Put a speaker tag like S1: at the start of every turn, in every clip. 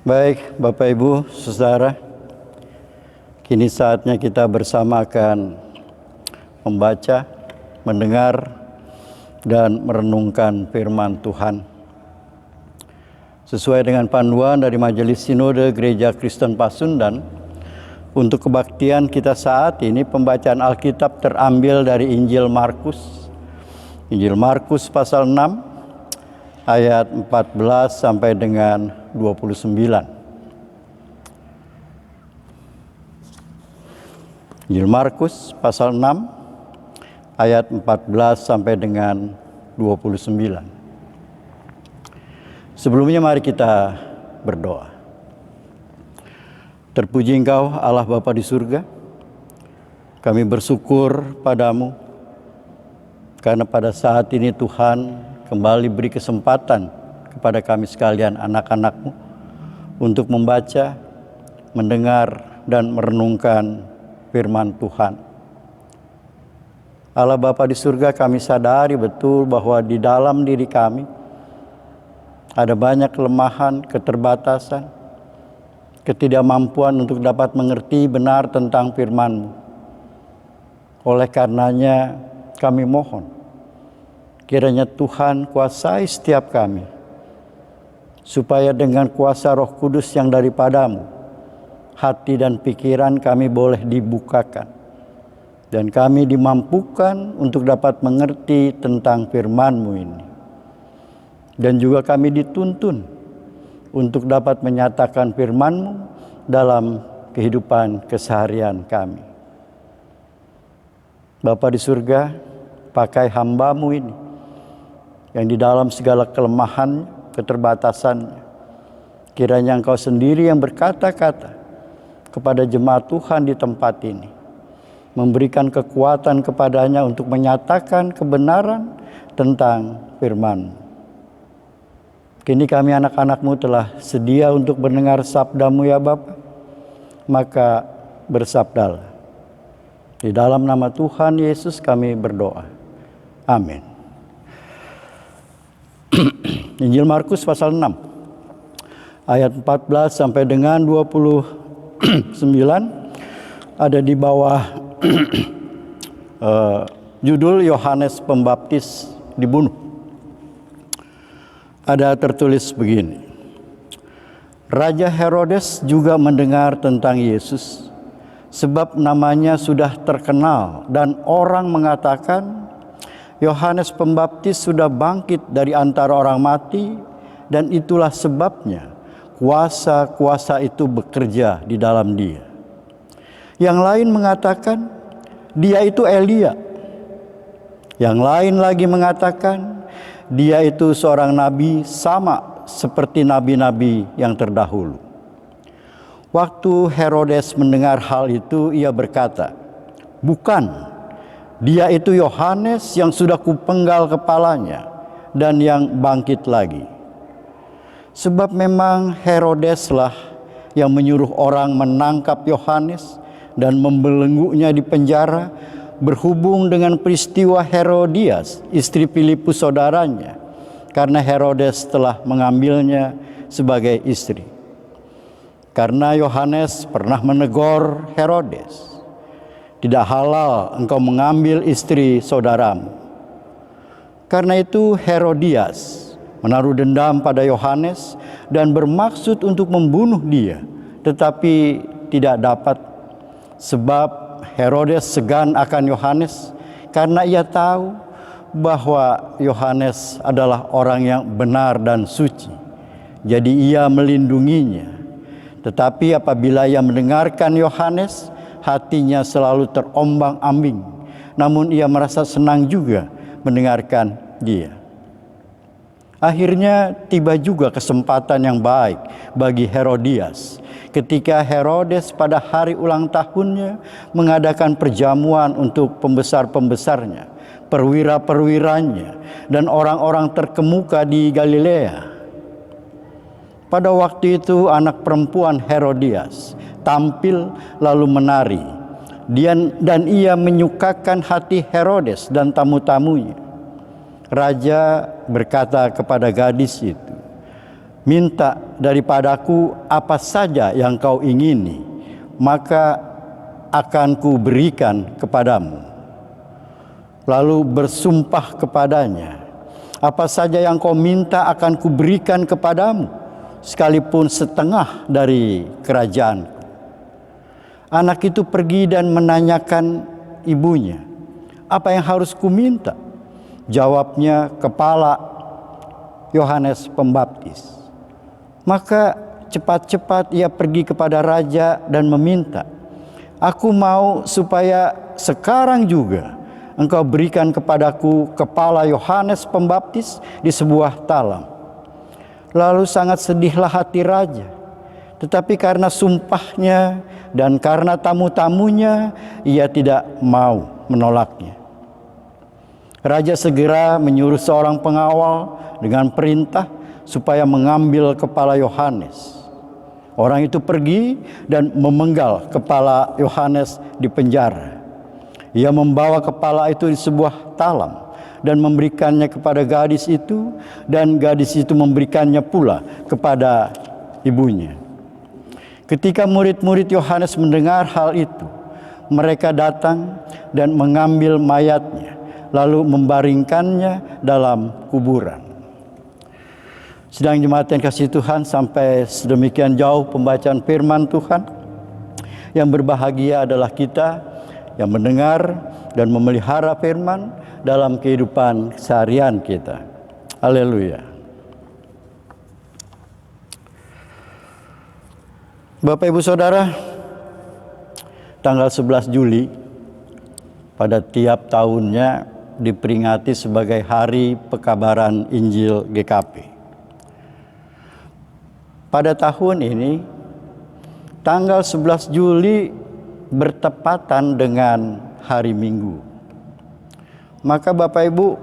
S1: Baik, Bapak Ibu, Saudara, kini saatnya kita bersama akan membaca, mendengar, dan merenungkan firman Tuhan. Sesuai dengan panduan dari Majelis Sinode Gereja Kristen Pasundan, untuk kebaktian kita saat ini pembacaan Alkitab terambil dari Injil Markus. Injil Markus pasal 6 ayat 14 sampai dengan 29. Injil Markus pasal 6 ayat 14 sampai dengan 29. Sebelumnya mari kita berdoa. Terpuji Engkau Allah Bapa di surga. Kami bersyukur padamu karena pada saat ini Tuhan kembali beri kesempatan kepada kami sekalian anak-anak-Mu untuk membaca, mendengar, dan merenungkan firman Tuhan. Allah Bapa di surga, kami sadari betul bahwa di dalam diri kami ada banyak kelemahan, keterbatasan, ketidakmampuan untuk dapat mengerti benar tentang firman-Mu. Oleh karenanya kami mohon, kiranya Tuhan kuasai setiap kami, supaya dengan kuasa Roh Kudus yang daripadamu, hati dan pikiran kami boleh dibukakan, dan kami dimampukan untuk dapat mengerti tentang firman-Mu ini. Dan juga kami dituntun untuk dapat menyatakan firman-Mu dalam kehidupan keseharian kami. Bapa di surga, pakai hamba-Mu ini, yang di dalam segala kelemahan, keterbatasannya, kiranya Engkau sendiri yang berkata-kata kepada jemaat Tuhan di tempat ini, memberikan kekuatan kepadanya untuk menyatakan kebenaran tentang firman. Kini kami anak-anak-Mu telah sedia untuk mendengar sabda-Mu ya Bapa, maka bersabdalah. Di dalam nama Tuhan Yesus kami berdoa. Amin. Injil Markus pasal 6 ayat 14 sampai dengan 29 ada di bawah judul Yohanes Pembaptis dibunuh. Ada tertulis begini: Raja Herodes juga mendengar tentang Yesus, sebab namanya sudah terkenal dan orang mengatakan Yohanes Pembaptis sudah bangkit dari antara orang mati, dan itulah sebabnya kuasa-kuasa itu bekerja di dalam dia. Yang lain mengatakan dia itu Elia. Yang lain lagi mengatakan dia itu seorang nabi sama seperti nabi-nabi yang terdahulu. Waktu Herodes mendengar hal itu, ia berkata, "Bukan, dia itu Yohanes yang sudah kupenggal kepalanya dan yang bangkit lagi." Sebab memang Herodeslah yang menyuruh orang menangkap Yohanes dan membelenggunya di penjara, berhubung dengan peristiwa Herodias, istri Filipus saudaranya, karena Herodes telah mengambilnya sebagai istri. Karena Yohanes pernah menegur Herodes, "Tidak halal engkau mengambil istri saudaramu." Karena itu Herodias menaruh dendam pada Yohanes dan bermaksud untuk membunuh dia, tetapi tidak dapat, sebab Herodes segan akan Yohanes karena ia tahu bahwa Yohanes adalah orang yang benar dan suci. Jadi ia melindunginya. Tetapi apabila ia mendengarkan Yohanes, hatinya selalu terombang-ambing. Namun ia merasa senang juga mendengarkan dia. Akhirnya tiba juga kesempatan yang baik bagi Herodias ketika Herodes pada hari ulang tahunnya mengadakan perjamuan untuk pembesar-pembesarnya, perwira-perwiranya, dan orang-orang terkemuka di Galilea. Pada waktu itu anak perempuan Herodias tampil lalu menari, dan ia menyukakan hati Herodes dan tamu-tamunya. Raja berkata kepada gadis itu, minta daripadaku apa saja yang kau ingini, maka akan kuberikan kepadamu. Lalu bersumpah kepadanya, apa saja yang kau minta akan kuberikan kepadamu, sekalipun setengah dari kerajaan. Anak itu pergi dan menanyakan ibunya, apa yang harus kuminta? Jawabnya, kepala Yohanes Pembaptis. Maka cepat-cepat ia pergi kepada raja dan meminta, aku mau supaya sekarang juga engkau berikan kepadaku kepala Yohanes Pembaptis di sebuah talam. Lalu sangat sedihlah hati raja, tetapi karena sumpahnya dan karena tamu-tamunya, ia tidak mau menolaknya. Raja segera menyuruh seorang pengawal dengan perintah supaya mengambil kepala Yohanes. Orang itu pergi dan memenggal kepala Yohanes di penjara. Ia membawa kepala itu di sebuah talam dan memberikannya kepada gadis itu, dan gadis itu memberikannya pula kepada ibunya. Ketika murid-murid Yohanes mendengar hal itu, mereka datang dan mengambil mayatnya, lalu membaringkannya dalam kuburan. Sidang jemaat yang kasih Tuhan, sampai sedemikian jauh pembacaan firman Tuhan. Yang berbahagia adalah kita yang mendengar dan memelihara firman dalam kehidupan seharian kita. Haleluya. Bapak Ibu Saudara, tanggal 11 Juli pada tiap tahunnya diperingati sebagai Hari Pekabaran Injil GKP. Pada tahun ini, tanggal 11 Juli bertepatan dengan hari Minggu. Maka Bapak Ibu,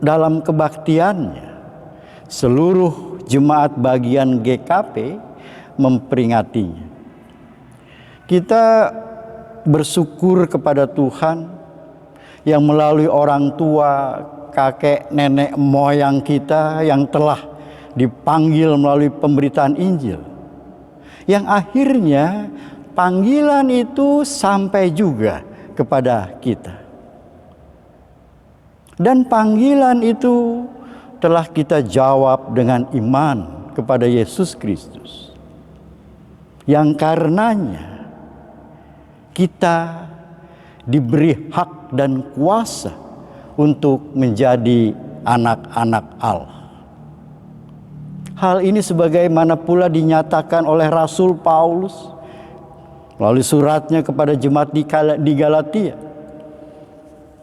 S1: dalam kebaktiannya, seluruh jemaat bagian GKP memperingatinya. Kita bersyukur kepada Tuhan yang melalui orang tua, kakek, nenek, moyang kita yang telah dipanggil melalui pemberitaan Injil, yang akhirnya panggilan itu sampai juga kepada kita. Dan panggilan itu telah kita jawab dengan iman kepada Yesus Kristus, yang karenanya kita diberi hak dan kuasa untuk menjadi anak-anak Allah. Hal ini sebagaimana pula dinyatakan oleh Rasul Paulus melalui suratnya kepada jemaat di Galatia.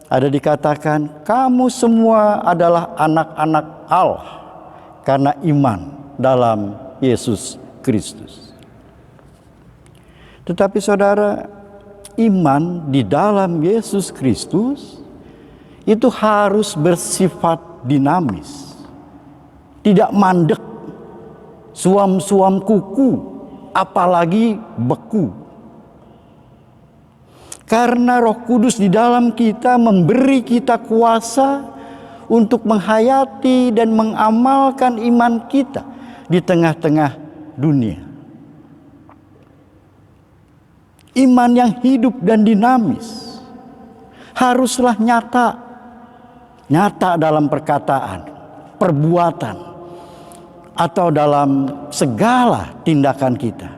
S1: Ada dikatakan, kamu semua adalah anak-anak Allah karena iman dalam Yesus Kristus. Tetapi saudara, iman di dalam Yesus Kristus itu harus bersifat dinamis, tidak mandek, suam-suam kuku, apalagi beku. Karena Roh Kudus di dalam kita memberi kita kuasa untuk menghayati dan mengamalkan iman kita di tengah-tengah dunia. Iman yang hidup dan dinamis haruslah nyata dalam perkataan, perbuatan, atau dalam segala tindakan kita.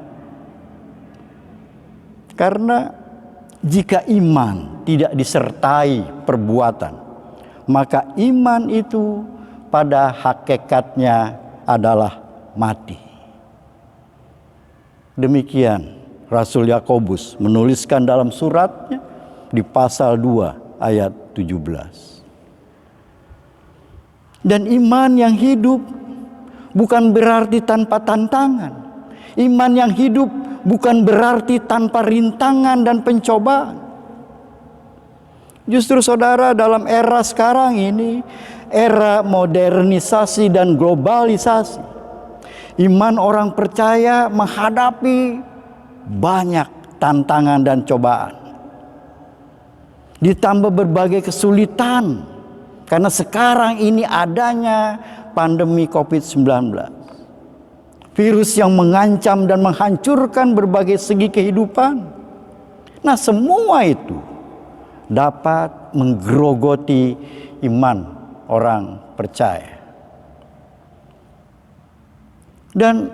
S1: Karena jika iman tidak disertai perbuatan, maka iman itu pada hakikatnya adalah mati. Demikian Rasul Yakobus menuliskan dalam suratnya di pasal 2 ayat 17. Dan iman yang hidup bukan berarti tanpa tantangan. Iman yang hidup bukan berarti tanpa rintangan dan pencobaan. Justru saudara, dalam era sekarang ini, era modernisasi dan globalisasi, iman orang percaya menghadapi banyak tantangan dan cobaan. Ditambah berbagai kesulitan karena sekarang ini adanya pandemi COVID-19. virus yang mengancam dan menghancurkan berbagai segi kehidupan. Nah, semua itu dapat menggerogoti iman orang percaya. Dan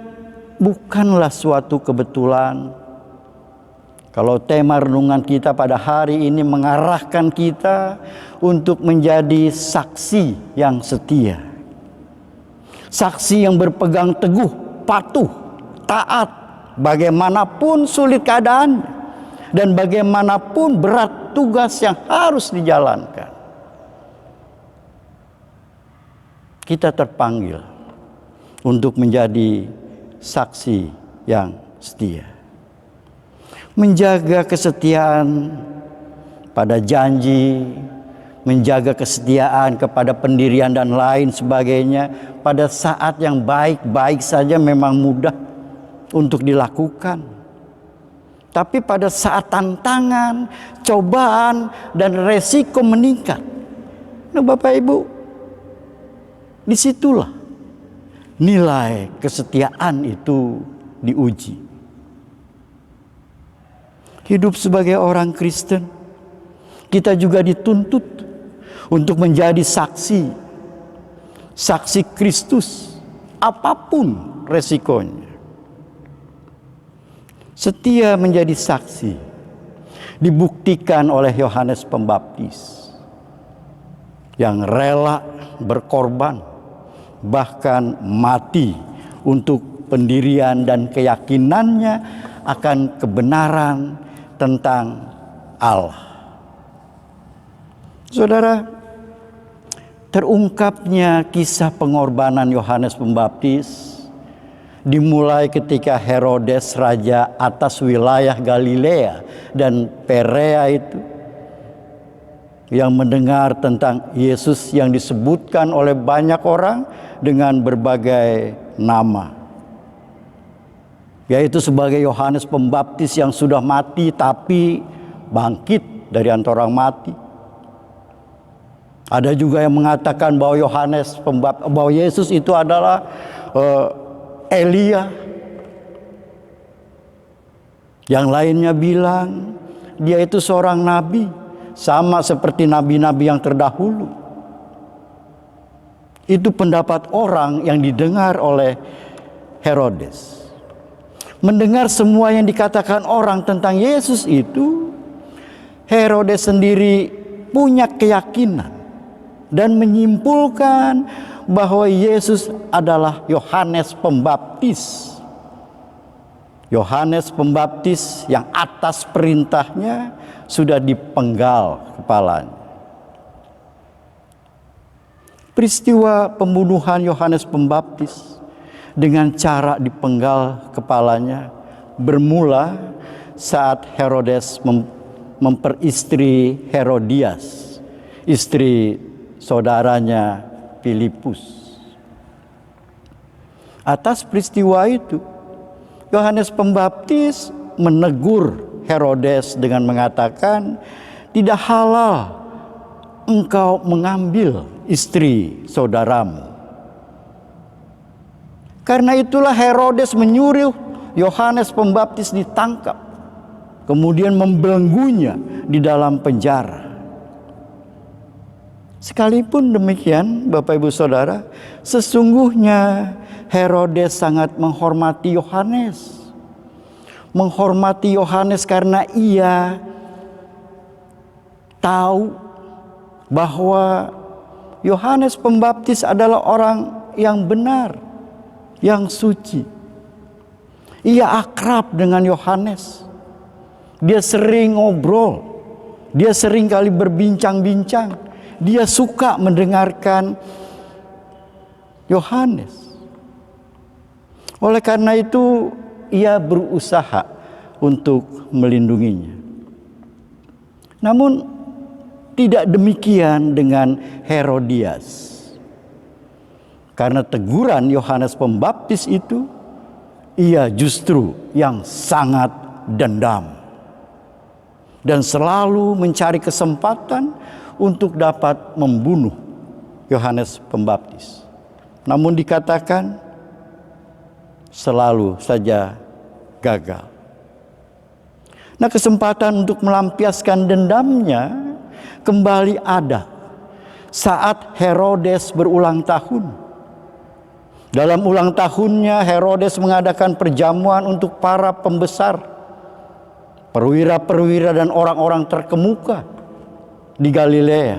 S1: bukanlah suatu kebetulan kalau tema renungan kita pada hari ini mengarahkan kita untuk menjadi saksi yang setia. Saksi yang berpegang teguh, patuh, taat, bagaimanapun sulit keadaan dan bagaimanapun berat tugas yang harus dijalankan. Kita terpanggil untuk menjadi saksi yang setia. Menjaga kesetiaan pada janji, menjaga kesetiaan kepada pendirian dan lain sebagainya pada saat yang baik-baik saja memang mudah untuk dilakukan. Tapi pada saat tantangan, cobaan, dan resiko meningkat, nah Bapak Ibu, disitulah nilai kesetiaan itu diuji. Hidup sebagai orang Kristen, kita juga dituntut untuk menjadi saksi Kristus, apapun resikonya. Setia menjadi saksi dibuktikan oleh Yohanes Pembaptis yang rela berkorban, bahkan mati untuk pendirian dan keyakinannya akan kebenaran tentang Allah. Saudara, terungkapnya kisah pengorbanan Yohanes Pembaptis dimulai ketika Herodes, raja atas wilayah Galilea dan Perea itu, yang mendengar tentang Yesus yang disebutkan oleh banyak orang dengan berbagai nama, yaitu sebagai Yohanes Pembaptis yang sudah mati tapi bangkit dari antara orang mati. Ada juga yang mengatakan bahwa bahwa Yesus itu adalah Elia. Yang lainnya bilang dia itu seorang nabi, sama seperti nabi-nabi yang terdahulu. Itu pendapat orang yang didengar oleh Herodes. Mendengar semua yang dikatakan orang tentang Yesus itu, Herodes sendiri punya keyakinan dan menyimpulkan bahwa Yesus adalah Yohanes Pembaptis. Yohanes Pembaptis yang atas perintahnya sudah dipenggal kepalanya. Peristiwa pembunuhan Yohanes Pembaptis dengan cara dipenggal kepalanya bermula saat Herodes memperistri Herodias, istri saudaranya Filipus. Atas peristiwa itu, Yohanes Pembaptis menegur Herodes dengan mengatakan, tidak halal engkau mengambil istri saudaramu. Karena itulah Herodes menyuruh Yohanes Pembaptis ditangkap, kemudian membelenggunya di dalam penjara. Sekalipun demikian, Bapak Ibu Saudara, sesungguhnya Herodes sangat menghormati Yohanes. Menghormati Yohanes karena ia tahu bahwa Yohanes Pembaptis adalah orang yang benar, yang suci. Ia akrab dengan Yohanes. Dia sering ngobrol. Dia sering kali berbincang-bincang. Dia suka mendengarkan Yohanes. Oleh karena itu, ia berusaha untuk melindunginya. Namun, tidak demikian dengan Herodias. Karena teguran Yohanes Pembaptis itu, ia justru yang sangat dendam. Dan selalu mencari kesempatan untuk dapat membunuh Yohanes Pembaptis. Namun dikatakan, selalu saja gagal. Nah, kesempatan untuk melampiaskan dendamnya kembali ada saat Herodes berulang tahun. Dalam ulang tahunnya, Herodes mengadakan perjamuan untuk para pembesar, perwira-perwira dan orang-orang terkemuka di Galilea.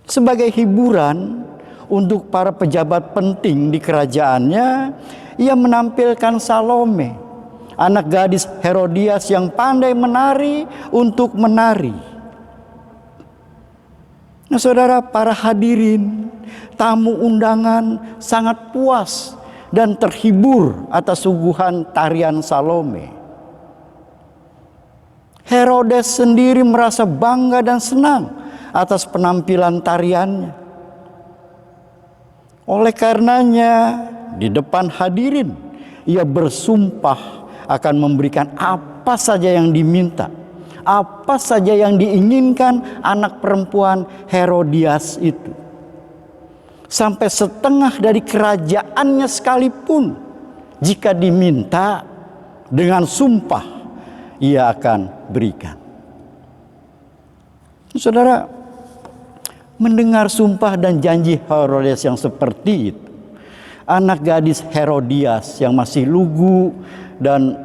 S1: Sebagai hiburan untuk para pejabat penting di kerajaannya, ia menampilkan Salome, anak gadis Herodias yang pandai menari untuk menari. Nah, saudara, para hadirin, tamu undangan sangat puas dan terhibur atas suguhan tarian Salome. Herodes sendiri merasa bangga dan senang atas penampilan tariannya. Oleh karenanya, di depan hadirin, ia bersumpah akan memberikan apa saja yang diminta, apa saja yang diinginkan anak perempuan Herodias itu. Sampai setengah dari kerajaannya sekalipun, jika diminta dengan sumpah, ia akan berikan. Saudara, mendengar sumpah dan janji Herodes yang seperti itu, anak gadis Herodias yang masih lugu dan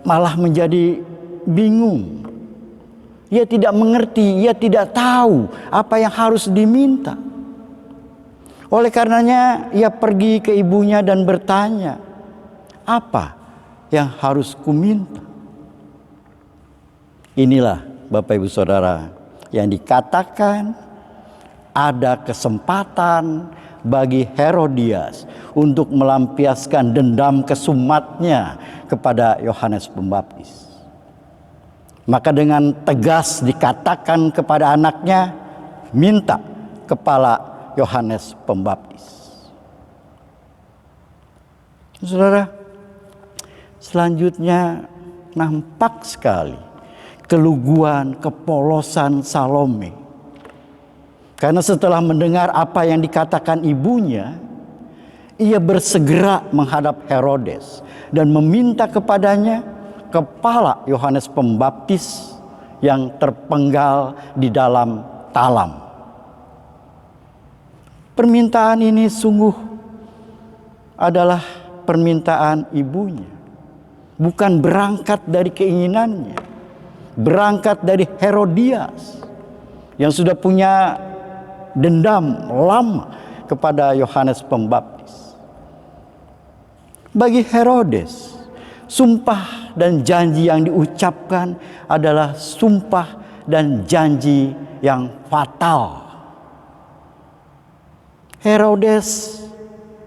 S1: malah menjadi bingung. Ia tidak mengerti, ia tidak tahu apa yang harus diminta. Oleh karenanya ia pergi ke ibunya dan bertanya, apa yang harus kuminta? Inilah Bapak Ibu Saudara yang dikatakan ada kesempatan bagi Herodias untuk melampiaskan dendam kesumatnya kepada Yohanes Pembaptis. Maka dengan tegas dikatakan kepada anaknya, minta kepala Yohanes Pembaptis. Saudara, selanjutnya nampak sekali keluguan, kepolosan Salome. Karena setelah mendengar apa yang dikatakan ibunya, ia bersegera menghadap Herodes dan meminta kepadanya kepala Yohanes Pembaptis yang terpenggal di dalam talam. Permintaan ini sungguh adalah permintaan ibunya, bukan berangkat dari keinginannya, berangkat dari Herodias yang sudah punya dendam lama kepada Yohanes Pembaptis. Bagi Herodes, sumpah dan janji yang diucapkan adalah sumpah dan janji yang fatal. Herodes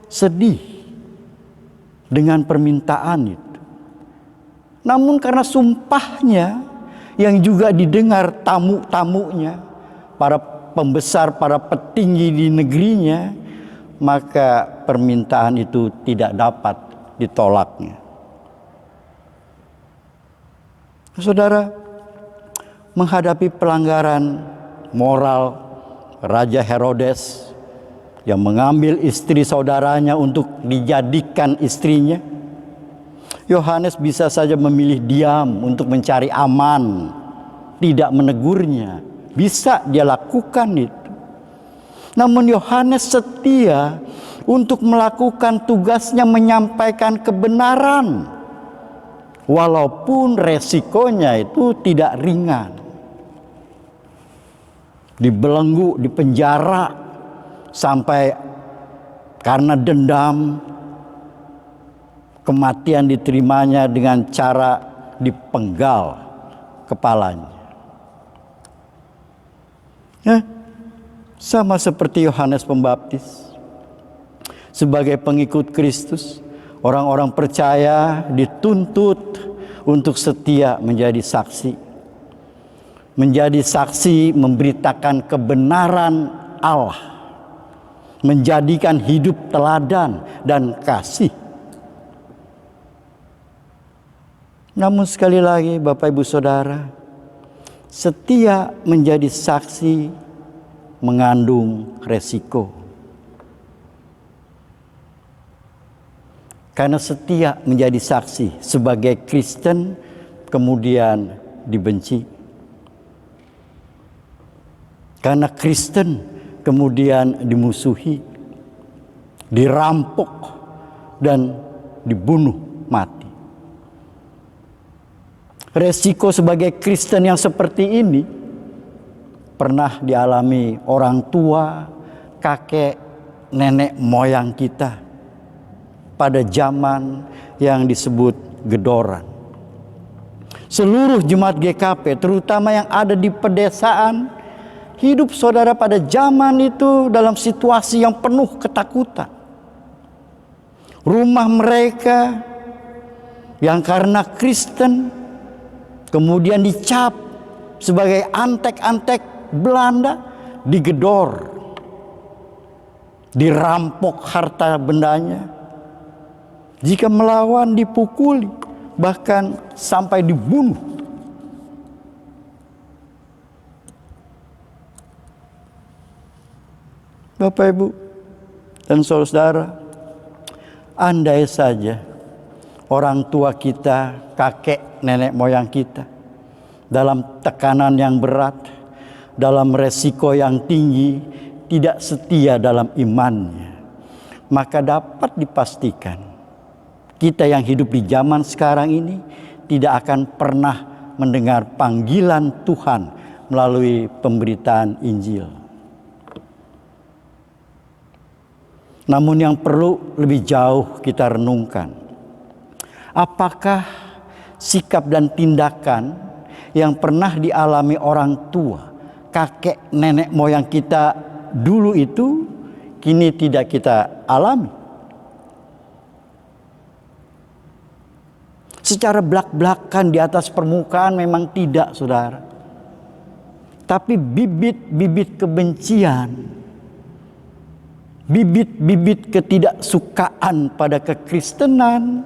S1: sedih dengan permintaan itu. Namun karena sumpahnya yang juga didengar tamu-tamunya, para pembesar, para petinggi di negerinya, maka permintaan itu tidak dapat ditolaknya. Saudara, menghadapi pelanggaran moral Raja Herodes yang mengambil istri saudaranya untuk dijadikan istrinya, Yohanes bisa saja memilih diam untuk mencari aman, tidak menegurnya. Bisa dia lakukan itu. Namun Yohanes setia untuk melakukan tugasnya menyampaikan kebenaran, walaupun resikonya itu tidak ringan. Dibelenggu, dipenjara, sampai karena dendam, kematian diterimanya dengan cara dipenggal kepalanya. Sama seperti Yohanes Pembaptis, sebagai pengikut Kristus, orang-orang percaya dituntut untuk setia menjadi saksi. Menjadi saksi memberitakan kebenaran Allah. Menjadikan hidup teladan dan kasih. Namun sekali lagi Bapak Ibu Saudara, setia menjadi saksi mengandung resiko. karena setia menjadi saksi sebagai Kristen kemudian dibenci. Karena Kristen kemudian dimusuhi, dirampok, dan dibunuh mati. Resiko sebagai Kristen yang seperti ini pernah dialami orang tua, kakek, nenek moyang kita pada zaman yang disebut Gedoran. Seluruh jemaat GKP, terutama yang ada di pedesaan, hidup saudara pada zaman itu dalam situasi yang penuh ketakutan. Rumah mereka yang karena Kristen kemudian dicap sebagai antek-antek Belanda, digedor, dirampok harta bendanya. Jika melawan dipukuli, bahkan sampai dibunuh. Bapak, Ibu, dan saudara, andai saja orang tua kita, kakek, nenek moyang kita dalam tekanan yang berat, dalam resiko yang tinggi, tidak setia dalam imannya, maka dapat dipastikan kita yang hidup di zaman sekarang ini tidak akan pernah mendengar panggilan Tuhan melalui pemberitaan Injil. Namun yang perlu lebih jauh kita renungkan, apakah sikap dan tindakan yang pernah dialami orang tua, kakek, nenek moyang kita dulu itu kini tidak kita alami? Secara belak-belakan di atas permukaan memang tidak, saudara. Tapi bibit-bibit kebencian, bibit-bibit ketidaksukaan pada kekristenan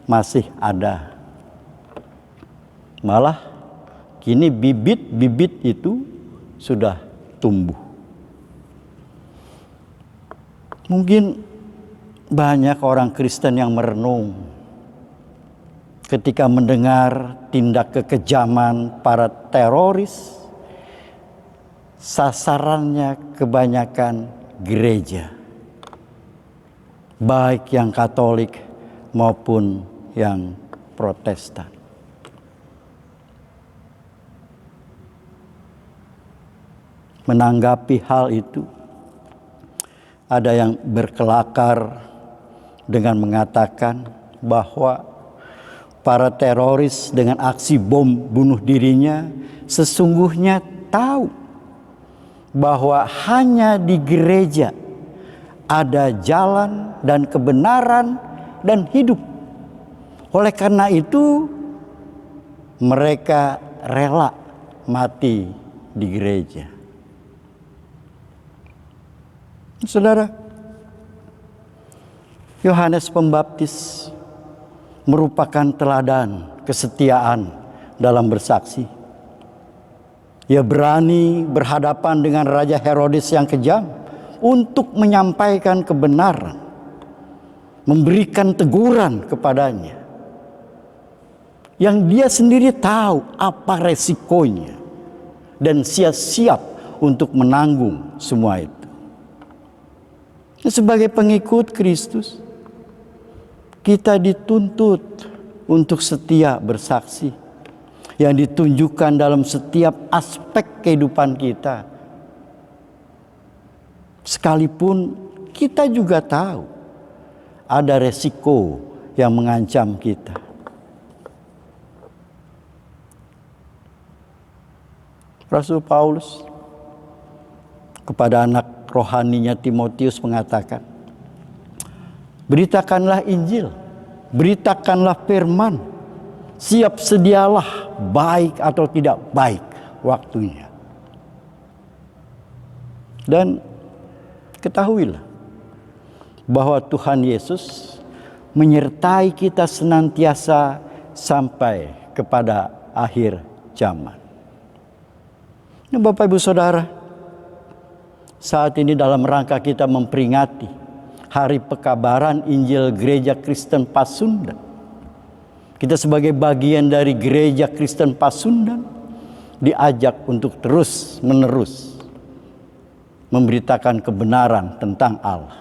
S1: masih ada. Malah kini bibit-bibit itu sudah tumbuh. Mungkin banyak orang Kristen yang merenung ketika mendengar tindak kekejaman para teroris, sasarannya kebanyakan gereja, baik yang Katolik maupun yang Protestan. Menanggapi hal itu, ada yang berkelakar dengan mengatakan bahwa para teroris dengan aksi bom bunuh dirinya sesungguhnya tahu bahwa hanya di gereja ada jalan dan kebenaran dan hidup. Oleh karena itu mereka rela mati di gereja. Saudara, Yohanes Pembaptis merupakan teladan kesetiaan dalam bersaksi. Ia berani berhadapan dengan Raja Herodes yang kejam untuk menyampaikan kebenaran, memberikan teguran kepadanya, yang dia sendiri tahu apa resikonya dan siap untuk menanggung semua itu. Sebagai pengikut Kristus, kita dituntut untuk setia bersaksi yang ditunjukkan dalam setiap aspek kehidupan kita. Sekalipun kita juga tahu ada resiko yang mengancam kita. Rasul Paulus kepada anak rohaninya Timotius mengatakan, beritakanlah Injil, beritakanlah firman, siap sedialah baik atau tidak baik waktunya. Dan ketahuilah bahwa Tuhan Yesus menyertai kita senantiasa sampai kepada akhir zaman. Nah, Bapak Ibu Saudara, saat ini dalam rangka kita memperingati Hari Pekabaran Injil Gereja Kristen Pasundan. Kita sebagai bagian dari Gereja Kristen Pasundan diajak untuk terus-menerus memberitakan kebenaran tentang Allah.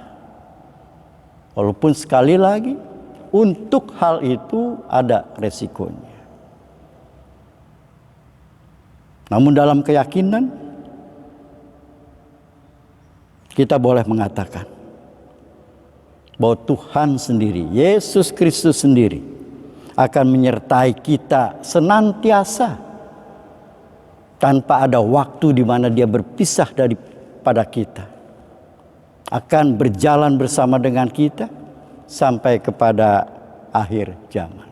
S1: Walaupun sekali lagi untuk hal itu ada resikonya. Namun dalam keyakinan kita boleh mengatakan bahwa Tuhan sendiri, Yesus Kristus sendiri akan menyertai kita senantiasa tanpa ada waktu di mana Dia berpisah daripada kita. Akan berjalan bersama dengan kita sampai kepada akhir zaman.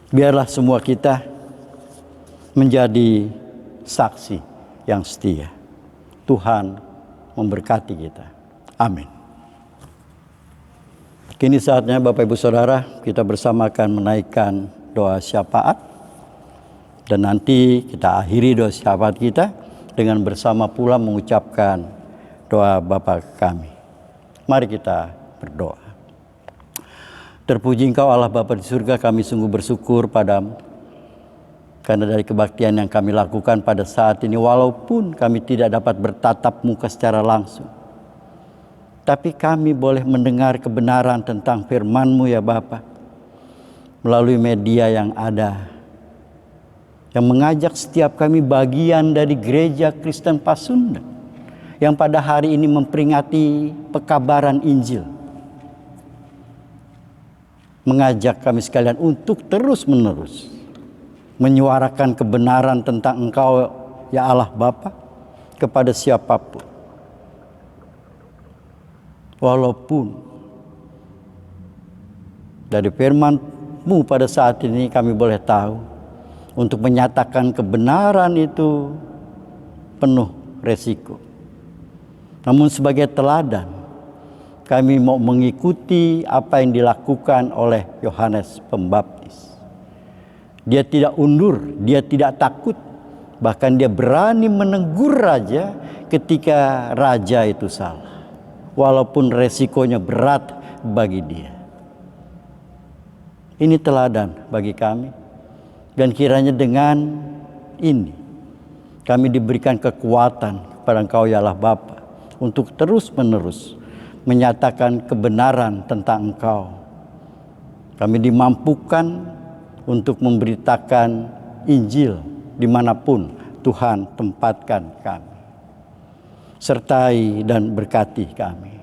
S1: Biarlah semua kita menjadi saksi yang setia. Tuhan memberkati kita. Amin. Kini saatnya Bapak Ibu Saudara, kita bersama akan menaikkan doa syafaat. Dan nanti kita akhiri doa syafaat kita dengan bersama pula mengucapkan doa Bapa kami. Mari kita berdoa. Terpuji Engkau Allah Bapa di surga, kami sungguh bersyukur padamu. Karena dari kebaktian yang kami lakukan pada saat ini, walaupun kami tidak dapat bertatap muka secara langsung, tapi kami boleh mendengar kebenaran tentang firman-Mu ya Bapa, melalui media yang ada, yang mengajak setiap kami bagian dari Gereja Kristen Pasundan, yang pada hari ini memperingati Pekabaran Injil. Mengajak kami sekalian untuk terus-menerus menyuarakan kebenaran tentang Engkau ya Allah Bapa kepada siapapun. Walaupun dari firman-Mu pada saat ini kami boleh tahu untuk menyatakan kebenaran itu penuh resiko. Namun sebagai teladan, kami mau mengikuti apa yang dilakukan oleh Yohanes Pembaptis. Dia tidak undur, dia tidak takut. Bahkan dia berani menegur raja ketika raja itu salah. Walaupun resikonya berat bagi dia. Ini teladan bagi kami. Dan kiranya dengan ini kami diberikan kekuatan kepada Engkau ya Allah Bapa untuk terus-menerus menyatakan kebenaran tentang Engkau. Kami dimampukan untuk memberitakan Injil dimanapun Tuhan tempatkan kami. Sertai dan berkati kami.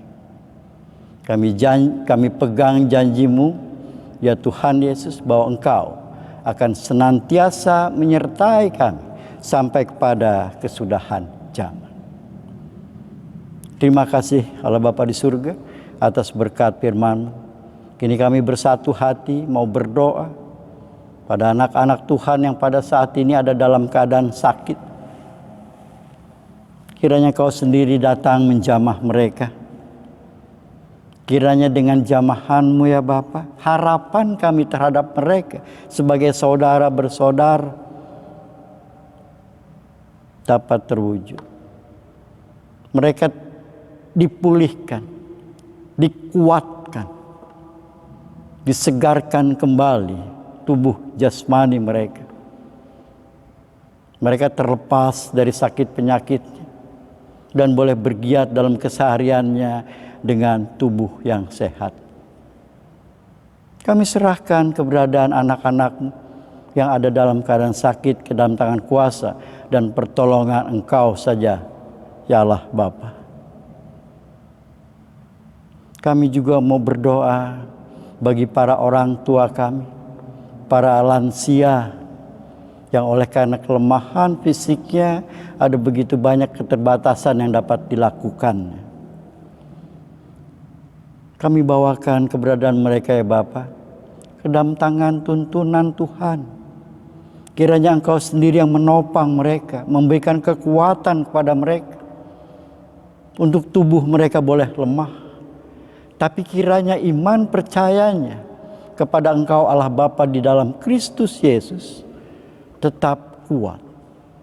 S1: Kami pegang janji-Mu ya Tuhan Yesus, bahwa Engkau akan senantiasa menyertai kami sampai kepada kesudahan zaman. Terima kasih Allah Bapa di surga atas berkat firman-Mu. Kini kami bersatu hati mau berdoa pada anak-anak Tuhan yang pada saat ini ada dalam keadaan sakit. Kiranya Kau sendiri datang menjamah mereka. Kiranya dengan jamahan-Mu ya Bapa, harapan kami terhadap mereka sebagai saudara bersaudara dapat terwujud. Mereka dipulihkan, dikuatkan, disegarkan kembali tubuh jasmani mereka. Mereka terlepas dari sakit penyakitnya dan boleh bergiat dalam kesehariannya dengan tubuh yang sehat. Kami serahkan keberadaan anak-anak-Mu yang ada dalam keadaan sakit ke dalam tangan kuasa dan pertolongan Engkau saja, ya Allah Bapa. Kami juga mau berdoa bagi para orang tua kami, para lansia yang oleh karena kelemahan fisiknya ada begitu banyak keterbatasan yang dapat dilakukan. Kami bawakan keberadaan mereka ya Bapa ke dalam tangan tuntunan Tuhan. Kiranya Engkau sendiri yang menopang mereka, memberikan kekuatan kepada mereka. Untuk tubuh mereka boleh lemah, tapi kiranya iman percayanya kepada Engkau Allah Bapa di dalam Kristus Yesus tetap kuat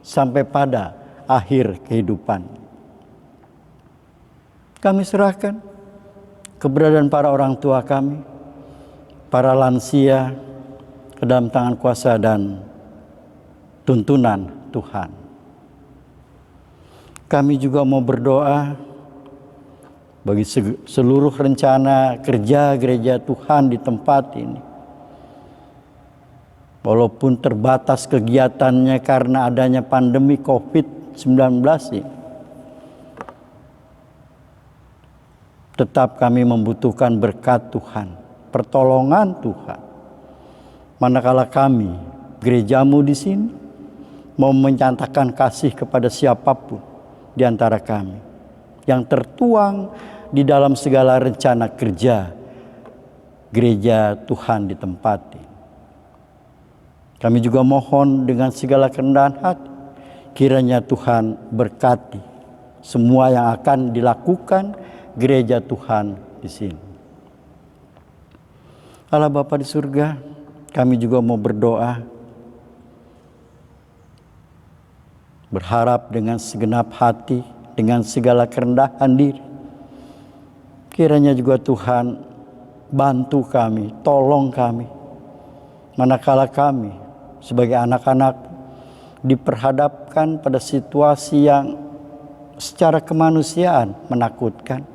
S1: sampai pada akhir kehidupan. Kami serahkan keberadaan para orang tua kami, para lansia, ke dalam tangan kuasa dan tuntunan Tuhan. Kami juga mau berdoa bagi seluruh rencana kerja gereja Tuhan di tempat ini. Walaupun terbatas kegiatannya karena adanya pandemi COVID-19 ini, tetap kami membutuhkan berkat Tuhan, pertolongan Tuhan. Manakala kami, gerejamu di sini, mau menyatakan kasih kepada siapapun di antara kami, yang tertuang di dalam segala rencana kerja gereja Tuhan di tempat ini. Kami juga mohon dengan segala kerendahan hati, kiranya Tuhan berkati semua yang akan dilakukan gereja Tuhan di sini. Allah Bapa di surga, kami juga mau berdoa, berharap dengan segenap hati, dengan segala kerendahan diri. Kiranya juga Tuhan bantu kami, tolong kami, manakala kami sebagai anak-anak diperhadapkan pada situasi yang secara kemanusiaan menakutkan.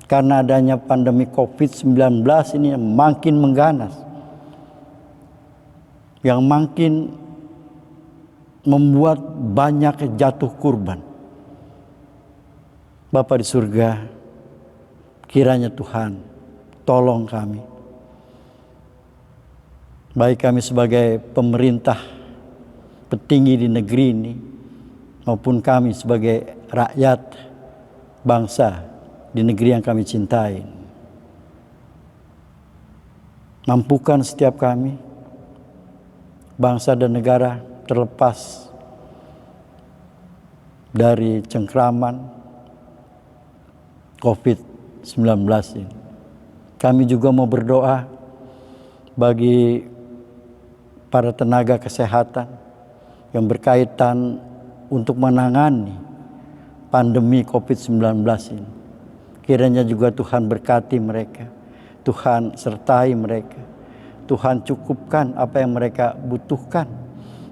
S1: Karena adanya pandemi COVID-19 ini yang makin mengganas, yang makin membuat banyak jatuh korban. Bapa di surga, kiranya Tuhan tolong kami. Baik kami sebagai pemerintah petinggi di negeri ini, maupun kami sebagai rakyat bangsa di negeri yang kami cintai. Mampukan setiap kami, bangsa dan negara, terlepas dari cengkraman COVID-19 ini. Kami juga mau berdoa bagi para tenaga kesehatan yang berkaitan untuk menangani pandemi COVID-19 ini. Kiranya juga Tuhan berkati mereka, Tuhan sertai mereka, Tuhan cukupkan apa yang mereka butuhkan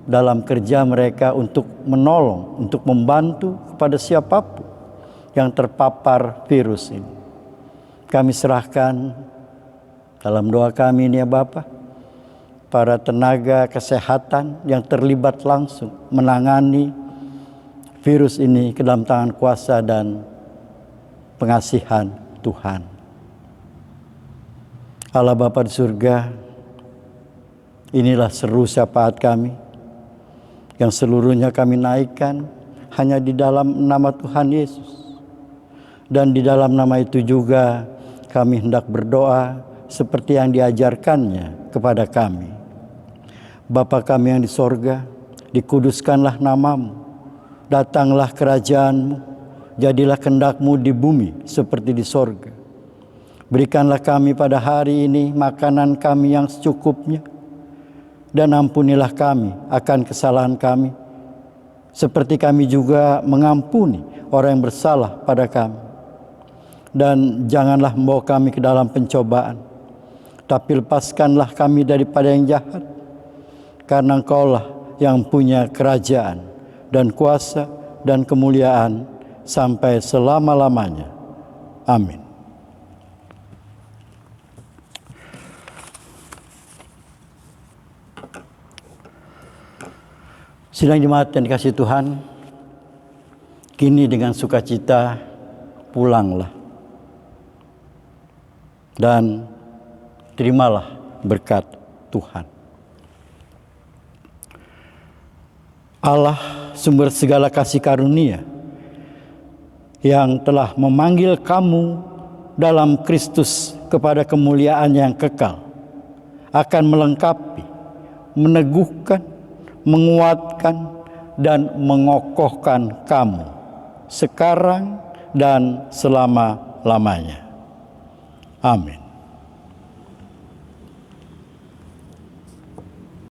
S1: dalam kerja mereka untuk menolong, untuk membantu kepada siapapun yang terpapar virus ini. Kami serahkan dalam doa kami ini ya Bapa, para tenaga kesehatan yang terlibat langsung menangani virus ini ke dalam tangan kuasa dan pengasihan Tuhan. Allah Bapa di surga, inilah seru syafaat kami yang seluruhnya kami naikkan hanya di dalam nama Tuhan Yesus. Dan di dalam nama itu juga kami hendak berdoa seperti yang diajarkannya kepada kami. Bapa kami yang di sorga, dikuduskanlah namamu, datanglah kerajaanmu, jadilah kehendak-Mu di bumi seperti di sorga. Berikanlah kami pada hari ini makanan kami yang secukupnya, dan ampunilah kami akan kesalahan kami, seperti kami juga mengampuni orang yang bersalah pada kami. Dan janganlah membawa kami ke dalam pencobaan, tapi lepaskanlah kami daripada yang jahat, karena Engkaulah yang punya kerajaan dan kuasa dan kemuliaan sampai selama-lamanya. Amin. Sidang jemaat yang dikasihi Tuhan, kini dengan sukacita pulanglah dan terimalah berkat Tuhan. Allah sumber segala kasih karunia yang telah memanggil kamu dalam Kristus kepada kemuliaan yang kekal, akan melengkapi, meneguhkan, menguatkan, dan mengokohkan kamu sekarang dan selama-lamanya. Amin.